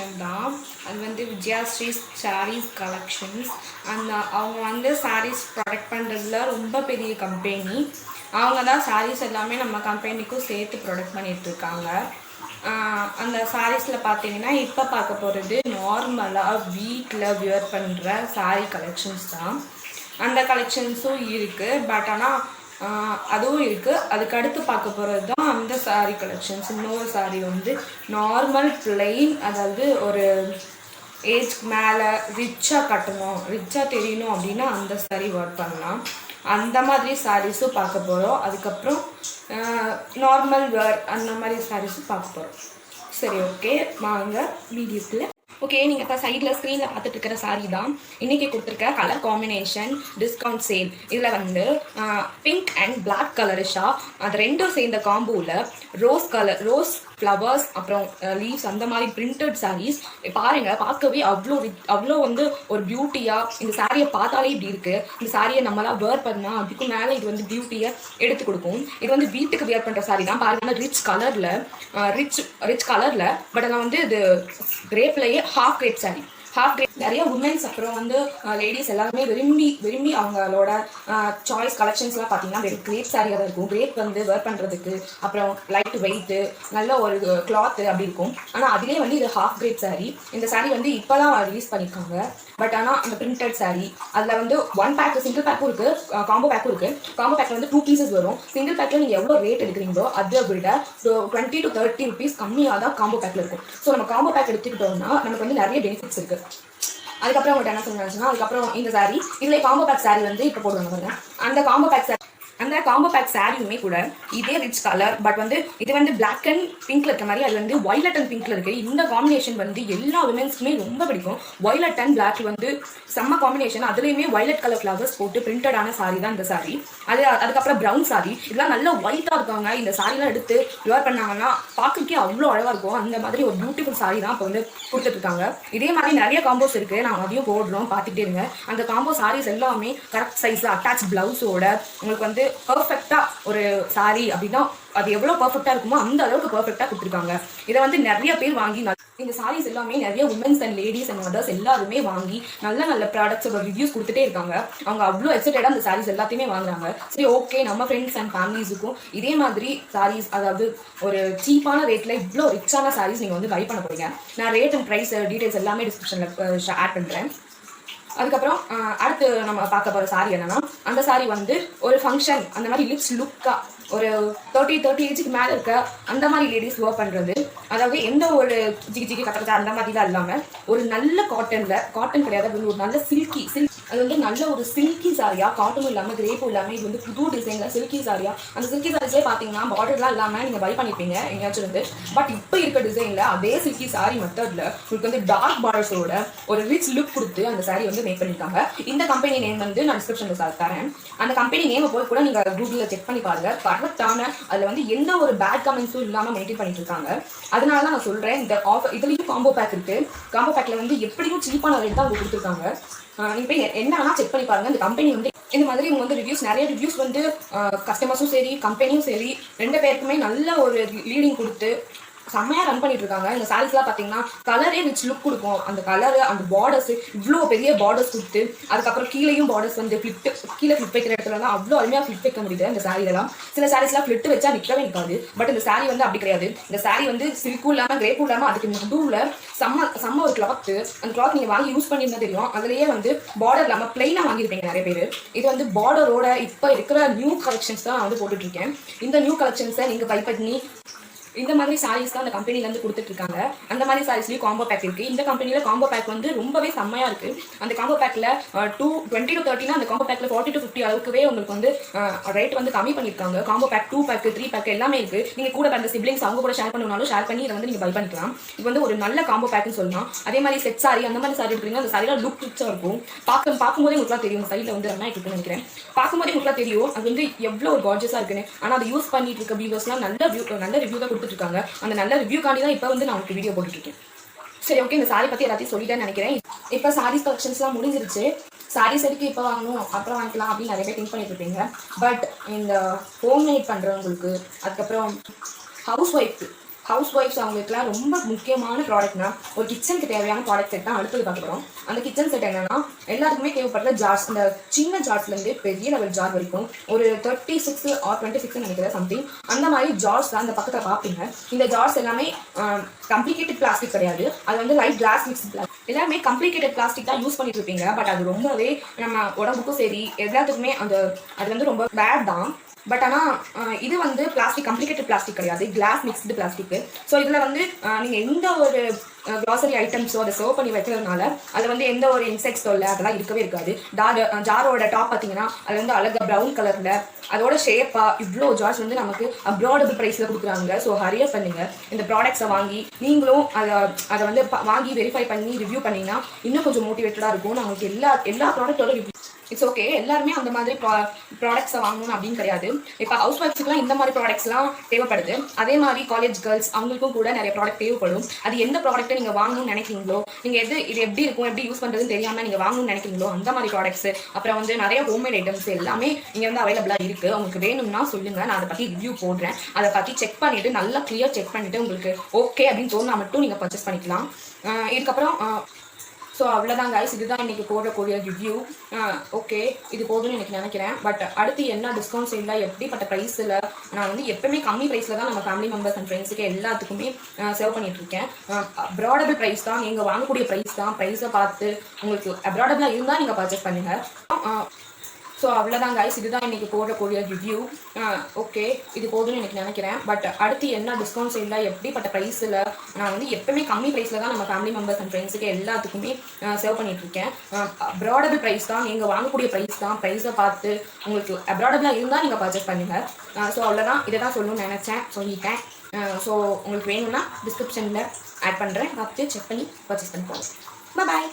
Collection தான். அது வந்து விஜயாஸ்ரீ சாரீஸ் கலெக்ஷன்ஸ். அவங்க வந்து சாரீஸ் ப்ரொடக்ட் பண்ணுறதுல ரொம்ப பெரிய கம்பெனி. அவங்க தான் சாரீஸ் எல்லாமே நம்ம கம்பெனிக்கும் சேர்த்து ப்ரொடக்ட் பண்ணிகிட்ருக்காங்க. அந்த சாரீஸில் பார்த்தீங்கன்னா இப்போ பார்க்க போகிறது நார்மலாக வீட்டில் வியர் பண்ணுற சாரீ கலெக்ஷன்ஸ் தான். அந்த கலெக்ஷன்ஸும் இருக்குது. பட் ஆனால் அதுவும் இருக்குது. அதுக்கு அடுத்து பார்க்க போகிறது தான் அந்த சாரீ கலெக்ஷன்ஸ். இன்னொரு சாரீ வந்து நார்மல் பிளெயின், அதாவது ஒரு ஏஜ்க்கு மேலே ரிச்சாக கட்டணும், ரிச்சாக தெரியணும் அப்படின்னா அந்த சாரீ ஒர்க் பண்ணலாம். அந்த மாதிரி சாரீஸும் பார்க்க போகிறோம். அதுக்கப்புறம் நார்மல் வேர் அந்த மாதிரி சாரீஸும் பார்க்க போகிறோம். சரி, ஓகே, வாங்க வீடியோக்குள்ள. ஓகே, நீங்கள் இப்போ சைடில் ஸ்க்ரீனில் பார்த்துட்டு இருக்கிற சாரீ தான் இன்றைக்கி கொடுத்துருக்க கலர் காம்பினேஷன் டிஸ்கவுண்ட் சேல். இதில் வந்து பிங்க் அண்ட் பிளாக் கலரிஷாக அது ரெண்டும் சேர்ந்த காம்போவில் ரோஸ் ஃப்ளவர்ஸ் அப்புறம் லீவ்ஸ் அந்த மாதிரி பிரிண்டட் சாரீஸ் பாருங்கள். பார்க்கவே அவ்வளோ வந்து ஒரு பியூட்டியாக, இந்த சாரியை பார்த்தாலே இப்படி இருக்குது. இந்த சாரியை நம்மளாம் வேர் பண்ணால் அதுக்கு மேலே இது வந்து பியூட்டியை எடுத்து கொடுக்கும். இது வந்து வீட்டுக்கு வியர் பண்ணுற சாரீ தான். பாருங்கள், ரிச் கலரில் பட் ஆனால் வந்து இது கிரேப்லேயே ஹாஃப் கிரேப் சாரீ. நிறைய உமன்ஸ் அப்புறம் வந்து லேடிஸ் எல்லாருமே விரும்பி அவங்களோட சாய்ஸ் கலெக்ஷன்ஸ்லாம் பார்த்தீங்கன்னா வெறும் கிரேப் சாரியாக தான் இருக்கும். கிரேப் வந்து வேர் பண்ணுறதுக்கு அப்புறம் லைட் வெயிட்டு நல்ல ஒரு கிளாத்து அப்படி இருக்கும். ஆனால் அதிலே வந்து இது ஹாஃப் கிரேப் சாரீ. இந்த சாரீ வந்து இப்போ தான் ரிலீஸ் பண்ணியிருக்காங்க. பட் ஆனால் அந்த பிரிண்டட் சாரீ அதில் வந்து ஒன் பேக், சிங்கிள் பேக்கும் இருக்குது, காம்போ பேக்கும் இருக்குது. காம்போ பேக்கில் வந்து 2 pieces வரும். சிங்கிள் பேக்கில் நீங்கள் எவ்வளோ ரேட் எடுக்கிறீங்களோ அதை விட 20 to 30 rupees கம்மியாக தான் காம்போ பேக்கில் இருக்கும். ஸோ நம்ம காம்போ பேக் எடுத்துக்கிட்டோம்னா நமக்கு வந்து நிறைய பெனிஃபிட்ஸ் இருக்குது. அதுக்கப்புறம் உங்கள்கிட்ட என்ன சொல்லுங்கன்னா, அதுக்கப்புறம் இந்த சாரீ இதில் காம்போ பேக் சாரீ வந்து இப்போ போடுவாங்க பாருங்க. அந்த காம்போ பேக் சாரியுமே கூட இதே ரிச் கலர், பட் வந்து இது வந்து பிளாக் அண்ட் பிங்க்ல இருக்க மாதிரி, அது வந்து வயலட் அண்ட் பிங்க்ல இருக்கு. இந்த காம்பினேஷன் வந்து எல்லா விமென்ஸ்க்குமே ரொம்ப பிடிக்கும். வயலட் அண்ட் பிளாக் வந்து செம்ம காம்பினேஷன். அதுலேயுமே வயலட் கலர் ஃப்ளவர்ஸ் போட்டு பிரிண்டடான சாரீ தான் இந்த சாரீ. அதுக்கப்புறம் ப்ரௌன் சாரீ, இதெல்லாம் நல்ல ஒயிட்டாக இருக்காங்க. இந்த சாரீலாம் எடுத்து வியர் பண்ணாங்கன்னா பார்க்கறதுக்கே அவ்வளோ அழகாக இருக்கும். அந்த மாதிரி ஒரு பியூட்டிஃபுல் சாரீ தான் இப்போ வந்து கொடுத்துட்ருக்காங்க. இதே மாதிரி நிறைய காம்போஸ் இருக்குது, நாங்கள் அதையும் போடுறோம், பார்த்துட்டே இருங்க. அந்த காம்போ சாரீஸ் எல்லாமே கரெக்ட் சைஸில் அட்டாச் ப்ளவுஸோட உங்களுக்கு வந்து பர்ஃபெக்டாக ஒரு சாரீ அப்படின்னா அது எவ்வளோ பர்ஃபெக்டாக இருக்குமோ அந்த அளவுக்கு பர்ஃபெக்டாக கொடுத்துருக்காங்க. இதை வந்து நிறைய பேர் வாங்கி இந்த சாரீஸ் எல்லாமே நிறைய womens and ladies and mothers எல்லாருமே வாங்கி நல்ல ப்ராடக்ட்ஸோட ரிவ்யூஸ் கொடுத்துட்டே இருக்காங்க. அவங்க அவ்வளோ எக்ஸைட்டடாக அந்த சாரீஸ் எல்லாத்தையுமே வாங்குறாங்க. சரி, ஓகே, நம்ம ஃப்ரெண்ட்ஸ் அண்ட் ஃபேமிலிஸுக்கும் இதே மாதிரி சாரீஸ், அதாவது ஒரு சீப்பான ரேட்டில் இவ்வளோ ரிச்சான சாரீஸ் நீங்கள் வந்து பை பண்ண போறீங்க. நான் ரேட் அண்ட் ப்ரைஸ் டீட்டெயில்ஸ் எல்லாமே டிஸ்கிரிப்ஷனில் ஆட் பண்ணுறேன். அதுக்கப்புறம் அடுத்து நம்ம பார்க்க போகிற சாரீ என்னன்னா, அந்த சாரீ வந்து ஒரு ஃபங்க்ஷன் அந்த மாதிரி லிப்ஸ் லுக்காக ஒரு 30 ஏஜுக்கு மேலே இருக்க அந்த மாதிரி லேடிஸ் ஒர்க் பண்ணுறது. அதாவது எந்த ஒரு ஜிகி கட்ட அந்த மாதிரிலாம் இல்லாமல் ஒரு நல்ல காட்டன் கிடையாது, ஒரு நல்ல அது வந்து நல்ல ஒரு சில்கி சாரியா, காட்டனும் இல்லாமல் கிரேப்பும் இல்லாமல் இது வந்து புது டிசைனில் சில்கி சாரியா. அந்த சில்கி சாரீஸே பார்த்தீங்கன்னா பார்டர்லாம் இல்லாமல் நீங்கள் பை பண்ணியிருப்பீங்க எங்கேயாச்சும் இருந்து. பட் இப்போ இருக்க டிசைனில் அதே சில்கி சாரி மெத்தடில் உங்களுக்கு வந்து டார்க் பார்டர்ஸோட ஒரு ரிச் லுக் கொடுத்து அந்த சாரீ வந்து மேக் பண்ணியிருக்காங்க. இந்த கம்பெனி நேம் வந்து நான் டிஸ்கிரிப்ஷனில் தரேன். அந்த கம்பெனி நேமை போய் கூட நீங்கள் கூகுளில் செக் பண்ணி பாருங்க. கரெக்டான அதில் வந்து எந்த ஒரு பேட் கமெண்ட்ஸும் இல்லாமல் மெயின்டைன் பண்ணிட்டு இருக்காங்க. அதனால தான் நான் சொல்கிறேன், இந்த இதுலேயும் காம்போ பேக் இருக்குது. காம்போ பேக்கில் வந்து எப்படியும் சீப்பான ரேட் தான் அவங்க கொடுத்துருக்காங்க. நீங்கள் போய் என்ன வேணால் செக் பண்ணி பாருங்கள். இந்த கம்பெனி வந்து இந்த மாதிரி இவங்க வந்து நிறைய ரிவ்யூஸ் வந்து கஸ்டமர்ஸும் சரி கம்பெனியும் சரி 2 பேருக்குமே நல்ல ஒரு லீடிங் கொடுத்து செம்மையாக ரன் பண்ணிட்டு இருக்காங்க. இந்த சாரீஸ்லாம் பார்த்தீங்கன்னா கலரே ரிச் லுக் கொடுக்கும். அந்த கலரு, அந்த பார்டர்ஸ், இவ்வளோ பெரிய பார்டர்ஸ் கொடுத்து அதுக்கப்புறம் கீழேயும் பார்டர்ஸ் வந்து கீழே ஃபிளிப் வைக்கிற இடத்துலலாம் அவ்வளோ அருமையாக ஃபிளிப் வைக்க முடியுது. அந்த சாரீலாம் சில சாரீஸ்லாம் ஃபிளிட் வச்சா நிற்கவே நிற்காது. பட் இந்த சாரீ வந்து அப்படி கிடையாது. இந்த சாரீ வந்து சில்க்கும் இல்லாமல் கிரேப்பும் இல்லாமல் அதுக்கு நடுவில் செம்ம ஒரு கிளாத்து. அந்த கிளாத் நீங்கள் வாங்கி யூஸ் பண்ணியிருந்தா தெரியும். அதுலேயே வந்து பார்டர் இல்லாமல் பிளைனாக வாங்கியிருப்பீங்க நிறைய பேர். இது வந்து பார்டரோட இப்போ இருக்கிற நியூ கலெக்ஷன்ஸ் தான் நான் வந்து போட்டுட்ருக்கேன். இந்த நியூ கலெக்ஷன்ஸை நீங்கள் பை பண்ணி இந்த மாதிரி சாரீஸ் தான் அந்த கம்பெனிலேருந்து கொடுத்துட்ருக்காங்க. அந்த மாதிரி சாரீஸ்லேயும் காம்போ பேக் இருக்குது. இந்த கம்பெனியில் காம்போ பேக் வந்து ரொம்பவே செம்மையாக இருக்குது. அந்த காம்போ பேக்கில் 20 to 30 அந்த காம்போ பேக்கில் 40 to 50 அளவுக்குவே உங்களுக்கு வந்து ரேட் வந்து கம்மி பண்ணியிருக்காங்க. காம்போ பேக் 2 பேக் 3 பேக் எல்லாமே இருக்குது. நீங்கள் கூட அந்த சிப்ளிங்ஸ் அவங்க கூட ஷேர் பண்ணணும்னாலும் ஷேர் பண்ணி இதை வந்து நீங்கள் பை பண்ணிக்கலாம். இது வந்து ஒரு நல்ல காம்போ பேக்னு சொல்லலாம். அதே மாதிரி செட் சாரி அந்த மாதிரி சாரி எடுக்கிறீங்க, அந்த சாரியில் லுக் ரிச்சாக இருக்கும். பார்க்கும்போதே உங்களுக்குலாம் தெரியும். சைடில் வந்து ரன்னா இருக்குன்னு நினைக்கிறேன். பார்க்கும்போதே உங்களுக்குலாம் தெரியும் அது வந்து எவ்வளோ ஒரு கார்ஜஸாக இருக்குன்னு. ஆனால் அதை யூஸ் பண்ணிட்டு இருக்க வியூவர்ஸ்லாம் நல்ல ரிவ்யூ தான் இருக்காங்க. அந்த நல்ல ரிவ்யூக்காண்டி தான் இப்போ வந்து நான் உங்களுக்கு வீடியோ போட்டுருக்கேன். சரி, ஓகே, இந்த சாரி பற்றி எல்லாத்தையும் சொல்லிட்டேன்னு நினைக்கிறேன். இப்போ சாரீஸ் கலெக்ஷன்ஸ்லாம் முடிஞ்சிருச்சு. சாரீஸ் எடுத்து இப்போ வாங்கணும் அப்புறம் வாங்கிக்கலாம் அப்படின்னு நிறைய பேர் திங்க் பண்ணிட்டு இருப்பீங்க. பட் இந்த ஹோம் மேட் பண்ணுறவங்களுக்கு, அதுக்கப்புறம் ஹவுஸ் ஒய்ஃப்க்கு ஹவுஸ் ஒய்ஃப்ஸ் அவங்களுக்குலாம் ரொம்ப முக்கியமான ப்ராடக்ட்னா ஒரு கிச்சனுக்கு தேவையான ப்ராடக்ட் செட் தான் அடுத்தது பார்க்க போகிறோம். அந்த கிச்சன் செட் என்னன்னா எல்லாருக்குமே தேவைப்படுற ஜார்ஸ், இந்த சின்ன ஜார்ஸ்லேருந்து பெரிய லெவல் ஜார் வரைக்கும் ஒரு 36 ஆர் 26 நினைக்கிறேன் சம்திங், அந்த மாதிரி ஜார்ஸ் தான் இந்த பக்கத்தில் பார்ப்பீங்க. இந்த ஜார்ஸ் எல்லாமே கம்ப்ளிகேட்டட் பிளாஸ்டிக் கிடையாது, அது வந்து லைட் கிளாஸ் மிக்ஸ் பிளாஸ்டிக். எல்லாருமே கம்ப்ளிகேட்டட் பிளாஸ்டிக் தான் யூஸ் பண்ணிட்டு இருப்பீங்க, பட் அது ரொம்பவே நம்ம உடம்புக்கும் சரி எல்லாத்துக்குமே அது வந்து ரொம்ப பேட் தான். பட் ஆனால் இது வந்து பிளாஸ்டிக் கம்ப்ளிகேட்டட் பிளாஸ்டிக் கிடையாது, கிளாஸ் மிக்ஸ்டு பிளாஸ்டிக்கு. ஸோ இதில் வந்து நீங்கள் எந்த ஒரு க்ளாசரி ஐட்டம்ஸோ அதை சர்வ் பண்ணி வைக்கிறதுனால அதில் வந்து எந்த ஒரு இன்செக்ட்ஸ் தொல்லை அதெல்லாம் இருக்கவே இருக்காது. ஜாரோட டாப் பார்த்தீங்கன்னா அது வந்து அழகாக ப்ரௌன் கலரில் அதோட ஷேப்பாக இவ்வளோ ஜார்ஸ் வந்து நமக்கு அப்ராடபிள் ப்ரைஸில் கொடுக்குறாங்க. ஸோ ஹரியர் பண்ணுங்க, இந்த ப்ராடக்ட்ஸை வாங்கி நீங்களும் அதை வந்து வாங்கி வெரிஃபை பண்ணி ரிவ்யூ பண்ணிங்கன்னா இன்னும் கொஞ்சம் மோட்டிவேட்டடாக இருக்கும். நான் உங்களுக்கு எல்லா ப்ராடக்ட்டோட ரிவ்யூ இட்ஸ் ஓகே, எல்லாருமே அந்த மாதிரி ப்ராடக்ட்ஸை வாங்கணும் அப்படின்னு கிடையாது. இப்போ ஹவுஸ் ஒய்ஃப்ஸ்க்குலாம் இந்த மாதிரி ப்ராடக்ட்ஸ்லாம் தேவைப்படுது. அதே மாதிரி காலேஜ் கேர்ள்ஸ் அவங்களுக்கும் கூட நிறைய ப்ராடக்ட் தேவைப்படும். அது எந்த ப்ராடக்ட்டை நீங்கள் வாங்கணும்னு நினைக்கிறீங்களோ, நீங்கள் இது எப்படி இருக்கும் எப்படி யூஸ் பண்ணுறதுன்னு தெரியாமல் நீங்கள் வாங்கணும்னு நினைக்கிறீங்களோ அந்த மாதிரி ப்ராடக்ட்ஸ், அப்புறம் வந்து நிறைய ஹோம்மேட் ஐட்டம்ஸ் எல்லாமே இங்கே வந்து அவைலபிளாக இருக்குது. உங்களுக்கு வேணும்னா சொல்லுங்கள், நான் அதை பற்றி ரிவ்யூ போடுறேன். அதை பற்றி செக் பண்ணிவிட்டு நல்லா கிளியர் செக் பண்ணிவிட்டு உங்களுக்கு ஓகே அப்படின்னு தோணுனா மட்டும் நீங்கள் பர்ச்சேஸ் பண்ணிக்கலாம். இதுக்கப்புறம் ஸோ அவ்வளோதான் கைஸ், இதுதான் இன்றைக்கி போடக்கூடிய ரிவ்யூ. ஓகே, இது போதும்னு எனக்கு நினைக்கிறேன். பட் அடுத்து என்ன டிஸ்கவுண்ட்ஸ் இல்லை, எப்படிப்பட்ட ப்ரைஸில் நான் வந்து எப்பவுமே கம்மி ப்ரைஸில் தான் நம்ம ஃபேமிலி மெம்பர்ஸ் அண்ட் ஃப்ரெண்ட்ஸுக்கு எல்லாத்துக்குமே சர்வ் பண்ணிகிட்ருக்கேன். அப்ராடபிள் ப்ரைஸ் தான், நீங்கள் வாங்கக்கூடிய ப்ரைஸ் தான். ப்ரைஸை பார்த்து உங்களுக்கு அப்ராடபிளாக இருந்தால் நீங்கள் பர்ச்சேஸ் பண்ணுங்கள். ஸோ அவ்வளோதான் கைஸ், இதுதான் இன்றைக்கி போடக்கூடிய ரிவ்யூ. ஓகே, இது போதும்னு எனக்கு நினைக்கிறேன். பட் அடுத்து என்ன டிஸ்கவுண்ட்ஸ் இல்லை, எப்படிப்பட்ட ப்ரைஸில் நான் வந்து எப்பவுமே கம்மி ப்ரைஸில் தான் நம்ம ஃபேமிலி மெம்பர்ஸ் அண்ட் ஃப்ரெண்ட்ஸுக்கு எல்லாத்துக்குமே சர்வ் பண்ணிகிட்ருக்கேன். அப்ராடபிள் ப்ரைஸ் தான், நீங்கள் வாங்கக்கூடிய ப்ரைஸ் தான். ப்ரைஸை பார்த்து உங்களுக்கு அப்ராடபிளாக இருந்தால் நீங்கள் பர்ச்சேஸ் பண்ணுங்கள். ஸோ அவ்வளோதான், இதை தான் சொல்லணும்னு நினச்சேன், சொல்லிட்டேன். ஸோ உங்களுக்கு வேணும்னா டிஸ்கிரிப்ஷனில் ஆட் பண்ணுறேன், பார்த்து செக் பண்ணி பர்ச்சேஸ் பண்ணிக்கோங்க. பாய்.